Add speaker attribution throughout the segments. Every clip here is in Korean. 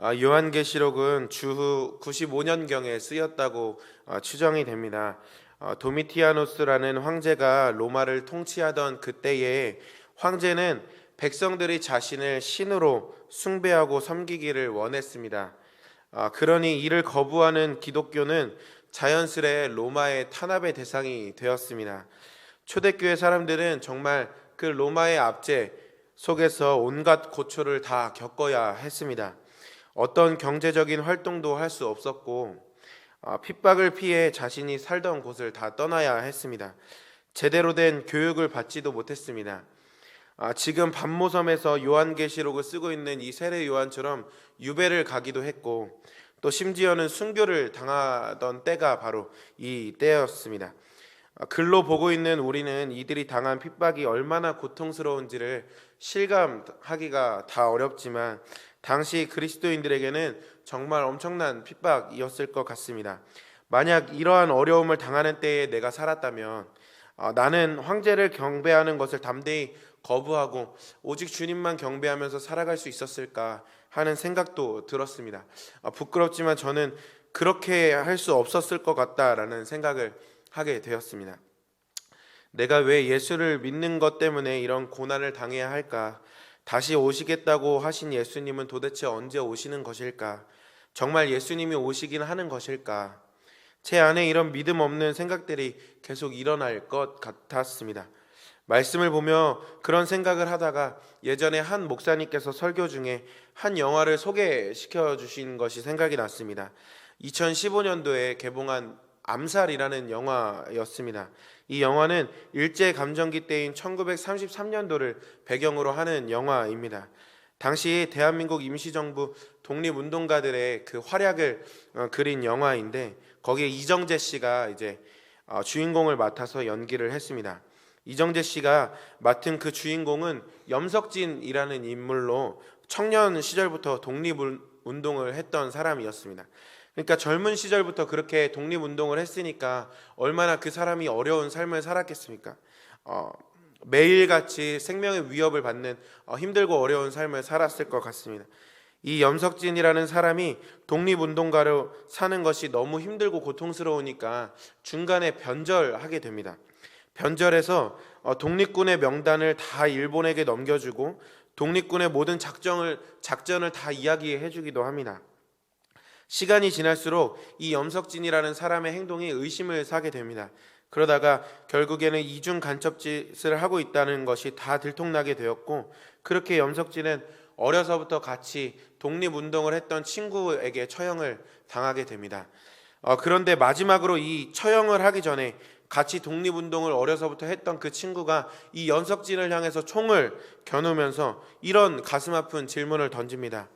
Speaker 1: 요한계시록은 주후 95년경에 쓰였다고 추정이 됩니다. 도미티아노스라는 황제가 로마를 통치하던 그때에 황제는 백성들이 자신을 신으로 숭배하고 섬기기를 원했습니다. 그러니 이를 거부하는 기독교는 자연스레 로마의 탄압의 대상이 되었습니다. 초대교회 사람들은 정말 그 로마의 압제 속에서 온갖 고초를 다 겪어야 했습니다. 어떤 경제적인 활동도 할 수 없었고 핍박을 피해 자신이 살던 곳을 다 떠나야 했습니다. 제대로 된 교육을 받지도 못했습니다. 지금 반모섬에서 요한계시록을 쓰고 있는 이 세례 요한처럼 유배를 가기도 했고 또 심지어는 순교를 당하던 때가 바로 이 때였습니다. 글로 보고 있는 우리는 이들이 당한 핍박이 얼마나 고통스러운지를 실감하기가 다 어렵지만 당시 그리스도인들에게는 정말 엄청난 핍박이었을 것 같습니다. 만약 이러한 어려움을 당하는 때에 내가 살았다면 나는 황제를 경배하는 것을 담대히 거부하고 오직 주님만 경배하면서 살아갈 수 있었을까 하는 생각도 들었습니다. 부끄럽지만 저는 그렇게 할 수 없었을 것 같다라는 생각을 하게 되었습니다. 내가 왜 예수를 믿는 것 때문에 이런 고난을 당해야 할까? 다시 오시겠다고 하신 예수님은 도대체 언제 오시는 것일까? 정말 예수님이 오시긴 하는 것일까? 제 안에 이런 믿음 없는 생각들이 계속 일어날 것 같았습니다. 말씀을 보며 그런 생각을 하다가 예전에 한 목사님께서 설교 중에 한 영화를 소개시켜 주신 것이 생각이 났습니다. 2015년도에 개봉한 암살이라는 영화였습니다. 이 영화는 일제감정기 때인 1933년도를 배경으로 하는 영화입니다. 당시 대한민국 임시정부 독립운동가들의 그 활약을 그린 영화인데 거기에 이정재 씨가 이제 주인공을 맡아서 연기를 했습니다. 이정재 씨가 맡은 그 주인공은 염석진이라는 인물로 청년 시절부터 독립운동을 했던 사람이었습니다. 그러니까 젊은 시절부터 그렇게 독립운동을 했으니까 얼마나 그 사람이 어려운 삶을 살았겠습니까? 매일같이 생명의 위협을 받는 힘들고 어려운 삶을 살았을 것 같습니다. 이 염석진이라는 사람이 독립운동가로 사는 것이 너무 힘들고 고통스러우니까 중간에 변절하게 됩니다. 변절해서 독립군의 명단을 다 일본에게 넘겨주고 독립군의 모든 작전을 다 이야기해 주기도 합니다. 시간이 지날수록 이 염석진이라는 사람의 행동이 의심을 사게 됩니다. 그러다가 결국에는 이중 간첩짓을 하고 있다는 것이 다 들통나게 되었고 그렇게 염석진은 어려서부터 같이 독립운동을 했던 친구에게 처형을 당하게 됩니다. 그런데 마지막으로 이 처형을 하기 전에 같이 독립운동을 어려서부터 했던 그 친구가 이 염석진을 향해서 총을 겨누면서 이런 가슴 아픈 질문을 던집니다.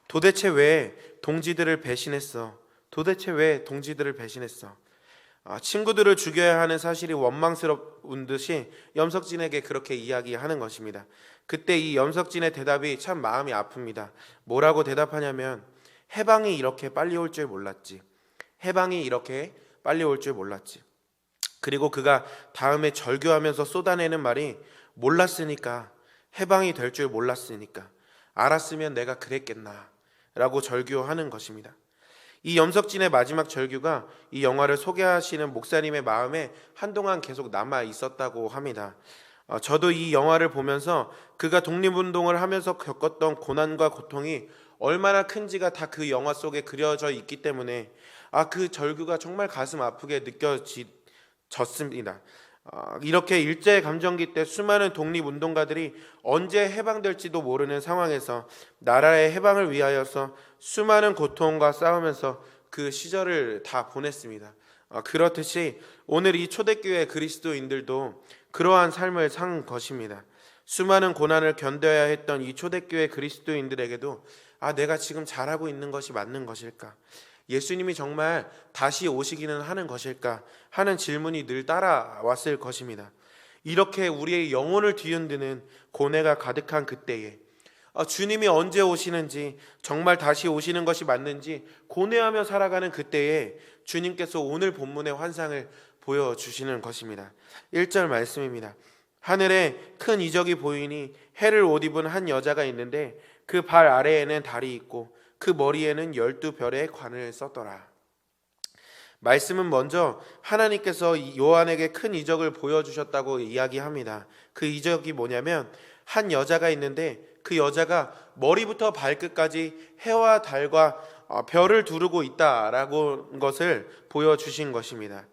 Speaker 1: 도대체 왜 동지들을 배신했어? 도대체 왜 동지들을 배신했어? 친구들을 죽여야 하는 사실이 원망스러운 듯이 염석진에게 그렇게 이야기하는 것입니다. 그때 이 염석진의 대답이 참 마음이 아픕니다. 뭐라고 대답하냐면 해방이 이렇게 빨리 올 줄 몰랐지. 해방이 이렇게 빨리 올 줄 몰랐지. 그리고 그가 다음에 절규하면서 쏟아내는 말이 몰랐으니까, 해방이 될 줄 몰랐으니까, 알았으면 내가 그랬겠나 라고 절규하는 것입니다. 이 염석진의 마지막 절규가 이 영화를 소개하시는 목사님의 마음에 한동안 계속 남아 있었다고 합니다. 저도 이 영화를 보면서 그가 독립운동을 하면서 겪었던 고난과 고통이 얼마나 큰지가 다 그 영화 속에 그려져 있기 때문에 그 절규가 정말 가슴 아프게 느껴졌습니다. 이렇게 일제감정기 때 수많은 독립운동가들이 언제 해방될지도 모르는 상황에서 나라의 해방을 위하여서 수많은 고통과 싸우면서 그 시절을 다 보냈습니다. 그렇듯이 오늘 이 초대교회 그리스도인들도 그러한 삶을 산 것입니다. 수많은 고난을 견뎌야 했던 이 초대교회 그리스도인들에게도 내가 지금 잘하고 있는 것이 맞는 것일까? 예수님이 정말 다시 오시기는 하는 것일까 하는 질문이 늘 따라왔을 것입니다. 이렇게 우리의 영혼을 뒤흔드는 고뇌가 가득한 그때에 주님이 언제 오시는지, 정말 다시 오시는 것이 맞는지 고뇌하며 살아가는 그때에 주님께서 오늘 본문의 환상을 보여주시는 것입니다. 1절 말씀입니다. 하늘에 큰 이적이 보이니 해를 옷 입은 한 여자가 있는데 그 발 아래에는 달이 있고 그 머리에는 12별의 관을 썼더라. 말씀은 먼저 하나님께서 요한에게 큰 이적을 보여주셨다고 이야기합니다. 그 이적이 뭐냐면 한 여자가 있는데 그 여자가 머리부터 발끝까지 해와 달과 별을 두르고 있다라고 것을 보여주신 것입니다.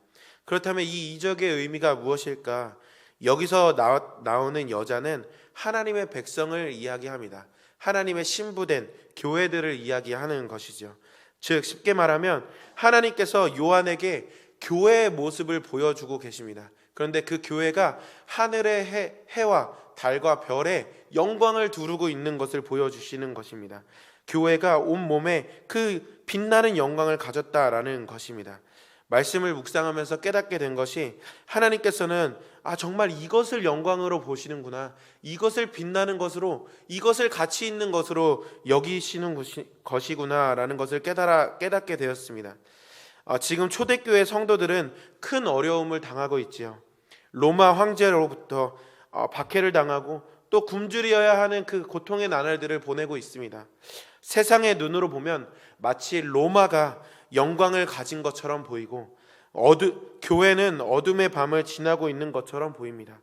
Speaker 1: 그렇다면 이 이적의 의미가 무엇일까? 여기서 나오는 여자는 하나님의 백성을 이야기합니다. 하나님의 신부된 교회들을 이야기하는 것이죠. 즉 쉽게 말하면 하나님께서 요한에게 교회의 모습을 보여주고 계십니다. 그런데 그 교회가 하늘의 해와 달과 별의 영광을 두르고 있는 것을 보여주시는 것입니다. 교회가 온몸에 그 빛나는 영광을 가졌다라는 것입니다. 말씀을 묵상하면서 깨닫게 된 것이 하나님께서는 정말 이것을 영광으로 보시는구나, 이것을 빛나는 것으로, 이것을 가치 있는 것으로 여기시는 것이구나라는 것을 깨닫게 되었습니다. 지금 초대교회 성도들은 큰 어려움을 당하고 있지요. 로마 황제로부터 박해를 당하고 또 굶주려야 하는 그 고통의 나날들을 보내고 있습니다. 세상의 눈으로 보면 마치 로마가 영광을 가진 것처럼 보이고 교회는 어둠의 밤을 지나고 있는 것처럼 보입니다.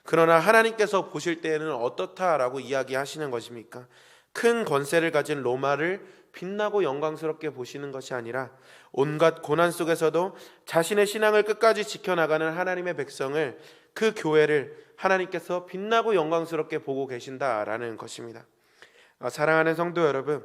Speaker 1: 그러나 하나님께서 보실 때에는 어떻다라고 이야기하시는 것입니까? 큰 권세를 가진 로마를 빛나고 영광스럽게 보시는 것이 아니라 온갖 고난 속에서도 자신의 신앙을 끝까지 지켜나가는 하나님의 백성을, 그 교회를 하나님께서 빛나고 영광스럽게 보고 계신다라는 것입니다. 사랑하는 성도 여러분,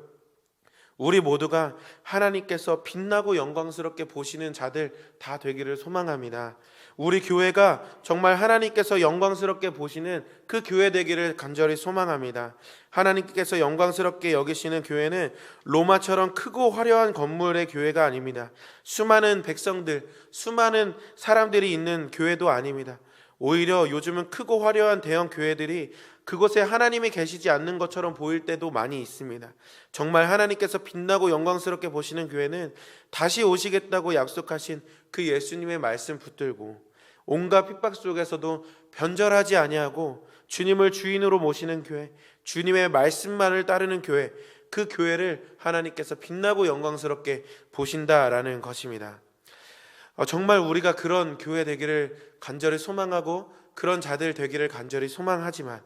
Speaker 1: 우리 모두가 하나님께서 빛나고 영광스럽게 보시는 자들 다 되기를 소망합니다. 우리 교회가 정말 하나님께서 영광스럽게 보시는 그 교회 되기를 간절히 소망합니다. 하나님께서 영광스럽게 여기시는 교회는 로마처럼 크고 화려한 건물의 교회가 아닙니다. 수많은 백성들, 수많은 사람들이 있는 교회도 아닙니다. 오히려 요즘은 크고 화려한 대형 교회들이 그곳에 하나님이 계시지 않는 것처럼 보일 때도 많이 있습니다. 정말 하나님께서 빛나고 영광스럽게 보시는 교회는 다시 오시겠다고 약속하신 그 예수님의 말씀 붙들고 온갖 핍박 속에서도 변절하지 아니하고 주님을 주인으로 모시는 교회, 주님의 말씀만을 따르는 교회, 그 교회를 하나님께서 빛나고 영광스럽게 보신다라는 것입니다. 정말 우리가 그런 교회 되기를 간절히 소망하고 그런 자들 되기를 간절히 소망하지만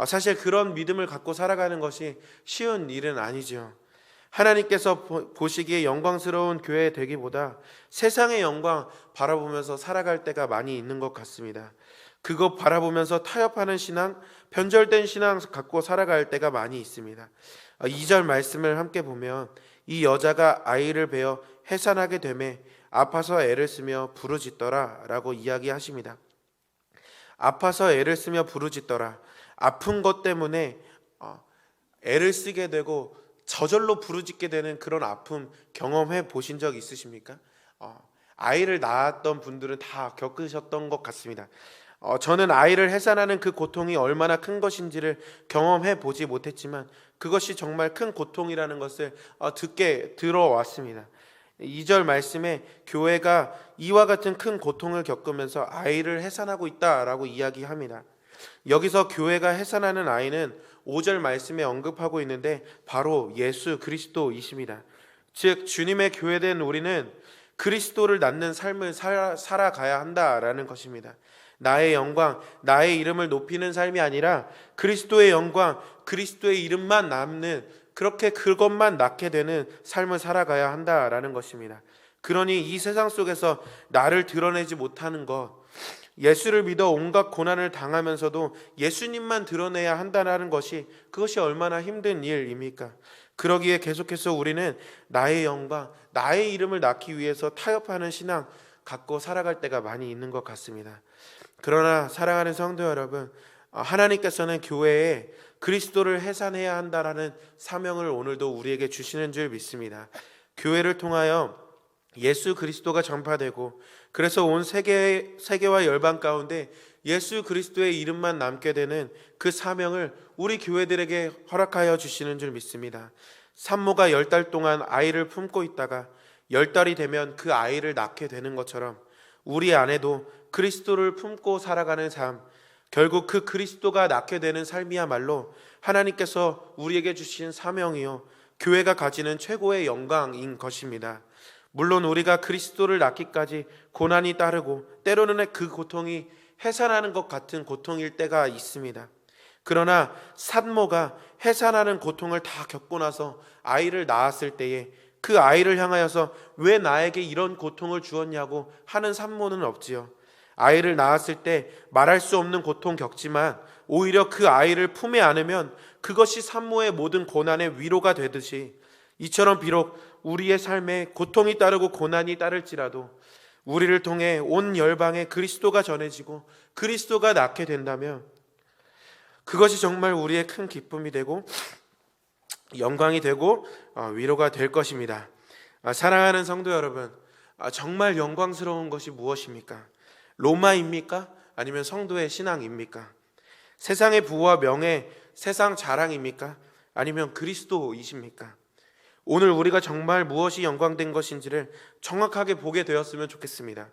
Speaker 1: 사실 그런 믿음을 갖고 살아가는 것이 쉬운 일은 아니죠. 하나님께서 보시기에 영광스러운 교회 되기보다 세상의 영광 바라보면서 살아갈 때가 많이 있는 것 같습니다. 그거 바라보면서 타협하는 신앙, 변절된 신앙 갖고 살아갈 때가 많이 있습니다. 2절 말씀을 함께 보면 이 여자가 아이를 베어 해산하게 되매 아파서 애를 쓰며 부르짖더라 라고 이야기하십니다. 아파서 애를 쓰며 부르짖더라. 아픈 것 때문에 애를 쓰게 되고 저절로 부르짖게 되는 그런 아픔 경험해 보신 적 있으십니까? 아이를 낳았던 분들은 다 겪으셨던 것 같습니다. 저는 아이를 해산하는 그 고통이 얼마나 큰 것인지를 경험해 보지 못했지만 그것이 정말 큰 고통이라는 것을 들어왔습니다. 2절 말씀에 교회가 이와 같은 큰 고통을 겪으면서 아이를 해산하고 있다라고 이야기합니다. 여기서 교회가 해산하는 아이는 5절 말씀에 언급하고 있는데 바로 예수 그리스도이십니다. 즉 주님의 교회된 우리는 그리스도를 낳는 삶을 살아가야 한다라는 것입니다. 나의 영광, 나의 이름을 높이는 삶이 아니라 그리스도의 영광, 그리스도의 이름만 남는, 그렇게 그것만 낳게 되는 삶을 살아가야 한다라는 것입니다. 그러니 이 세상 속에서 나를 드러내지 못하는 것, 예수를 믿어 온갖 고난을 당하면서도 예수님만 드러내야 한다는 것이, 그것이 얼마나 힘든 일입니까? 그러기에 계속해서 우리는 나의 영광, 나의 이름을 낳기 위해서 타협하는 신앙 갖고 살아갈 때가 많이 있는 것 같습니다. 그러나 사랑하는 성도 여러분, 하나님께서는 교회에 그리스도를 해산해야 한다라는 사명을 오늘도 우리에게 주시는 줄 믿습니다. 교회를 통하여 예수 그리스도가 전파되고 그래서 온 세계와 열방 가운데 예수 그리스도의 이름만 남게 되는 그 사명을 우리 교회들에게 허락하여 주시는 줄 믿습니다. 산모가 10달 동안 아이를 품고 있다가 10달이 되면 그 아이를 낳게 되는 것처럼 우리 안에도 그리스도를 품고 살아가는 삶, 결국 그 그리스도가 낳게 되는 삶이야말로 하나님께서 우리에게 주신 사명이요, 교회가 가지는 최고의 영광인 것입니다. 물론 우리가 그리스도를 낳기까지 고난이 따르고 때로는 그 고통이 해산하는 것 같은 고통일 때가 있습니다. 그러나 산모가 해산하는 고통을 다 겪고 나서 아이를 낳았을 때에 그 아이를 향하여서 왜 나에게 이런 고통을 주었냐고 하는 산모는 없지요. 아이를 낳았을 때 말할 수 없는 고통 겪지만 오히려 그 아이를 품에 안으면 그것이 산모의 모든 고난의 위로가 되듯이, 이처럼 비록 우리의 삶에 고통이 따르고 고난이 따를지라도 우리를 통해 온 열방에 그리스도가 전해지고 그리스도가 낫게 된다면 그것이 정말 우리의 큰 기쁨이 되고 영광이 되고 위로가 될 것입니다. 사랑하는 성도 여러분, 정말 영광스러운 것이 무엇입니까? 로마입니까? 아니면 성도의 신앙입니까? 세상의 부와 명예, 세상 자랑입니까? 아니면 그리스도이십니까? 오늘 우리가 정말 무엇이 영광된 것인지를 정확하게 보게 되었으면 좋겠습니다.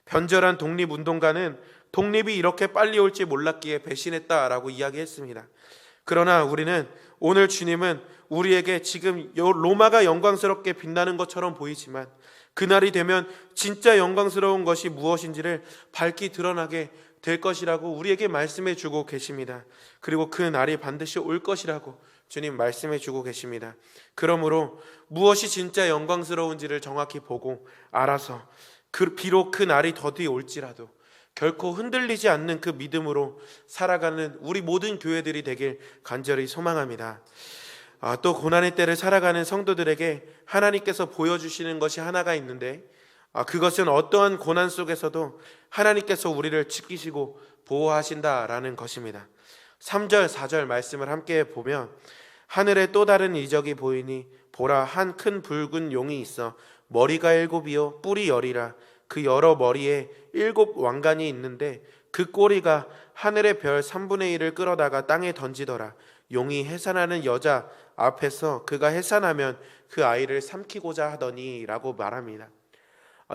Speaker 1: 변절한 독립운동가는 독립이 이렇게 빨리 올지 몰랐기에 배신했다라고 이야기했습니다. 그러나 우리는 오늘 주님은 우리에게 지금 로마가 영광스럽게 빛나는 것처럼 보이지만 그날이 되면 진짜 영광스러운 것이 무엇인지를 밝히 드러나게 될 것이라고 우리에게 말씀해 주고 계십니다. 그리고 그 날이 반드시 올 것이라고 주님 말씀해 주고 계십니다. 그러므로 무엇이 진짜 영광스러운지를 정확히 보고 알아서 비록 그 날이 더디 올지라도 결코 흔들리지 않는 그 믿음으로 살아가는 우리 모든 교회들이 되길 간절히 소망합니다. 또 고난의 때를 살아가는 성도들에게 하나님께서 보여주시는 것이 하나가 있는데, 그것은 어떠한 고난 속에서도 하나님께서 우리를 지키시고 보호하신다라는 것입니다. 3절 4절 말씀을 함께 보면, 하늘에 또 다른 이적이 보이니 보라, 한 큰 붉은 용이 있어 머리가 7이요 뿔이 10이라. 그 여러 머리에 7 왕관이 있는데 그 꼬리가 하늘의 별 3분의 1을 끌어다가 땅에 던지더라. 용이 해산하는 여자 앞에서 그가 해산하면 그 아이를 삼키고자 하더니 라고 말합니다.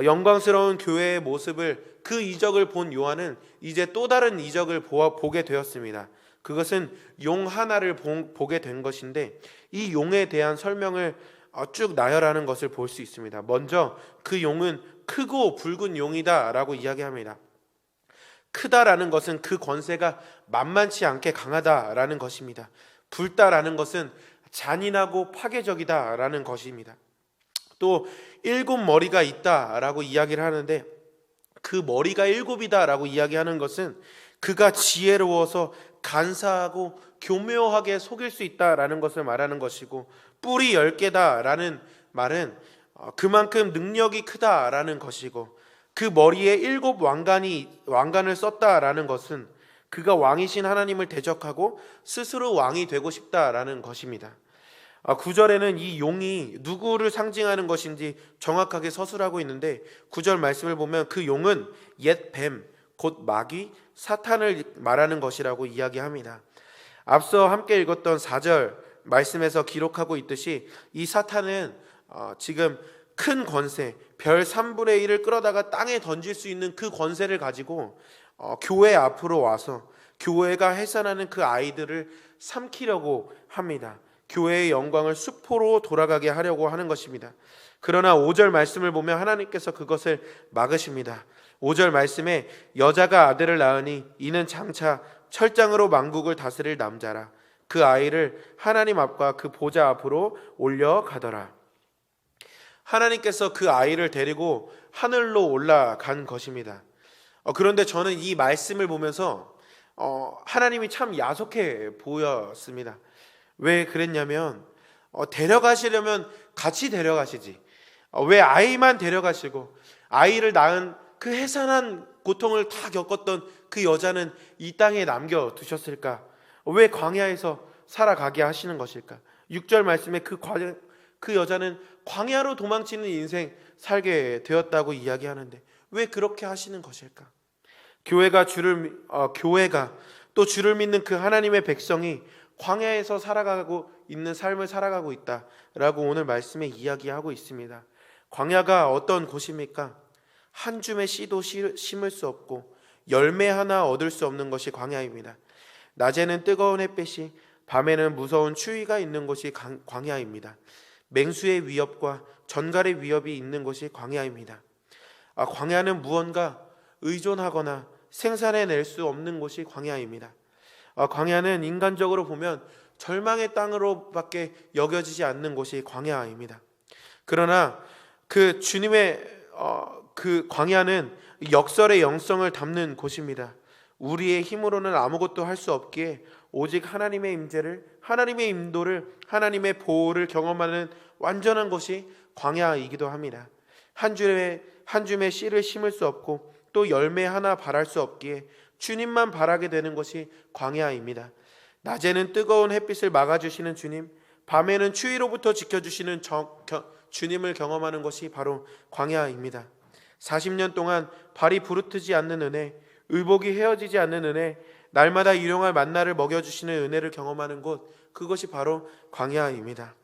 Speaker 1: 영광스러운 교회의 모습을, 그 이적을 본 요한은 이제 또 다른 이적을 보게 되었습니다. 그것은 용 하나를 보게 된 것인데, 이 용에 대한 설명을 쭉 나열하는 것을 볼 수 있습니다. 먼저 그 용은 크고 붉은 용이다 라고 이야기합니다. 크다라는 것은 그 권세가 만만치 않게 강하다라는 것입니다. 붉다라는 것은 잔인하고 파괴적이다라는 것입니다. 또 7머리가 있다라고 이야기를 하는데, 그 머리가 7이다라고 이야기하는 것은 그가 지혜로워서 간사하고 교묘하게 속일 수 있다라는 것을 말하는 것이고, 뿔이 10개다라는 말은 그만큼 능력이 크다라는 것이고, 그 머리에 7 왕관을 썼다라는 것은 그가 왕이신 하나님을 대적하고 스스로 왕이 되고 싶다라는 것입니다. 9절에는 이 용이 누구를 상징하는 것인지 정확하게 서술하고 있는데, 9절 말씀을 보면 그 용은 옛 뱀, 곧 마귀, 사탄을 말하는 것이라고 이야기합니다. 앞서 함께 읽었던 4절 말씀에서 기록하고 있듯이 이 사탄은 지금 큰 권세, 별 3분의 1을 끌어다가 땅에 던질 수 있는 그 권세를 가지고 교회 앞으로 와서 교회가 해산하는 그 아이들을 삼키려고 합니다. 교회의 영광을 수포로 돌아가게 하려고 하는 것입니다. 그러나 5절 말씀을 보면 하나님께서 그것을 막으십니다. 5절 말씀에 여자가 아들을 낳으니 이는 장차 철장으로 만국을 다스릴 남자라. 그 아이를 하나님 앞과 그 보좌 앞으로 올려가더라. 하나님께서 그 아이를 데리고 하늘로 올라간 것입니다. 그런데 저는 이 말씀을 보면서 하나님이 참 야속해 보였습니다. 왜 그랬냐면 데려가시려면 같이 데려가시지, 왜 아이만 데려가시고 아이를 낳은 그 해산한 고통을 다 겪었던 그 여자는 이 땅에 남겨두셨을까? 왜 광야에서 살아가게 하시는 것일까? 6절 말씀에 그 여자는 광야로 도망치는 인생 살게 되었다고 이야기하는데 왜 그렇게 하시는 것일까? 교회가 또 주를 믿는 그 하나님의 백성이 광야에서 살아가고 있는 삶을 살아가고 있다라고 오늘 말씀에 이야기하고 있습니다. 광야가 어떤 곳입니까? 한 줌의 씨도 심을 수 없고 열매 하나 얻을 수 없는 것이 광야입니다. 낮에는 뜨거운 햇빛이, 밤에는 무서운 추위가 있는 곳이 광야입니다. 맹수의 위협과 전갈의 위협이 있는 곳이 광야입니다. 광야는 무언가 의존하거나 생산해낼 수 없는 곳이 광야입니다. 광야는 인간적으로 보면 절망의 땅으로밖에 여겨지지 않는 곳이 광야입니다. 그러나 그 주님의 그 광야는 역설의 영성을 담는 곳입니다. 우리의 힘으로는 아무것도 할 수 없기에 오직 하나님의 임재를, 하나님의 인도를, 하나님의 보호를 경험하는 완전한 곳이 광야이기도 합니다. 한 줌의 씨를 심을 수 없고 또 열매 하나 바랄 수 없기에 주님만 바라게 되는 것이 광야입니다. 낮에는 뜨거운 햇빛을 막아주시는 주님, 밤에는 추위로부터 지켜주시는 주님을 경험하는 것이 바로 광야입니다. 40년 동안 발이 부르트지 않는 은혜, 의복이 헤어지지 않는 은혜, 날마다 일용할 만나를 먹여주시는 은혜를 경험하는 곳, 그것이 바로 광야입니다.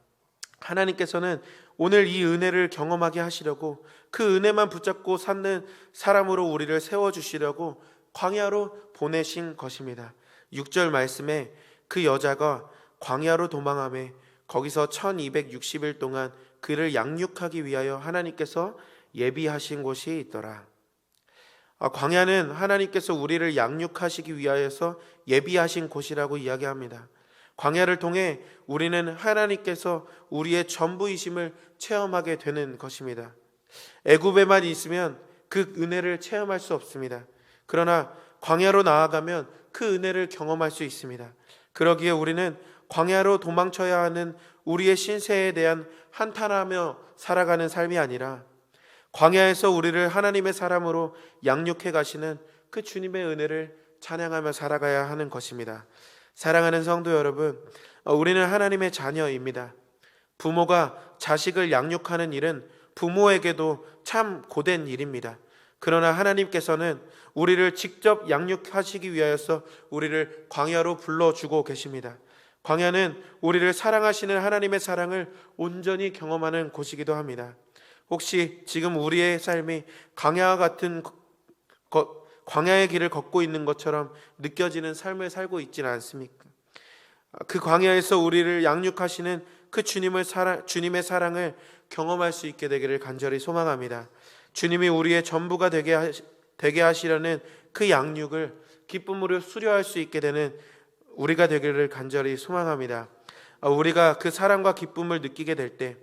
Speaker 1: 하나님께서는 오늘 이 은혜를 경험하게 하시려고, 그 은혜만 붙잡고 사는 사람으로 우리를 세워주시려고 광야로 보내신 것입니다. 6절 말씀에 그 여자가 광야로 도망하며 거기서 1260일 동안 그를 양육하기 위하여 하나님께서 예비하신 곳이 있더라. 광야는 하나님께서 우리를 양육하시기 위하여서 예비하신 곳이라고 이야기합니다. 광야를 통해 우리는 하나님께서 우리의 전부이심을 체험하게 되는 것입니다. 애굽에만 있으면 그 은혜를 체험할 수 없습니다. 그러나 광야로 나아가면 그 은혜를 경험할 수 있습니다. 그러기에 우리는 광야로 도망쳐야 하는 우리의 신세에 대한 한탄하며 살아가는 삶이 아니라 광야에서 우리를 하나님의 사람으로 양육해 가시는 그 주님의 은혜를 찬양하며 살아가야 하는 것입니다. 사랑하는 성도 여러분, 우리는 하나님의 자녀입니다. 부모가 자식을 양육하는 일은 부모에게도 참 고된 일입니다. 그러나 하나님께서는 우리를 직접 양육하시기 위하여서 우리를 광야로 불러주고 계십니다. 광야는 우리를 사랑하시는 하나님의 사랑을 온전히 경험하는 곳이기도 합니다. 혹시 지금 우리의 삶이 광야와 같은 광야의 길을 걷고 있는 것처럼 느껴지는 삶을 살고 있지는 않습니까? 그 광야에서 우리를 양육하시는 그 주님의 사랑을 경험할 수 있게 되기를 간절히 소망합니다. 주님이 우리의 전부가 되게 하시려는 그 양육을 기쁨으로 수료할 수 있게 되는 우리가 되기를 간절히 소망합니다. 우리가 그 사랑과 기쁨을 느끼게 될 때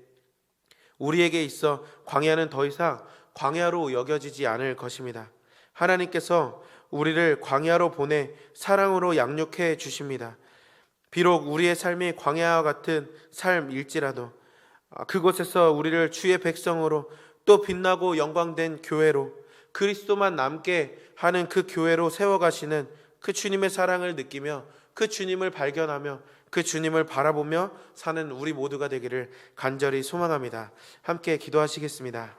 Speaker 1: 우리에게 있어 광야는 더 이상 광야로 여겨지지 않을 것입니다. 하나님께서 우리를 광야로 보내 사랑으로 양육해 주십니다. 비록 우리의 삶이 광야와 같은 삶일지라도 그곳에서 우리를 주의 백성으로 또 빛나고 영광된 교회로, 그리스도만 남게 하는 그 교회로 세워가시는 그 주님의 사랑을 느끼며 그 주님을 발견하며 그 주님을 바라보며 사는 우리 모두가 되기를 간절히 소망합니다. 함께 기도하시겠습니다.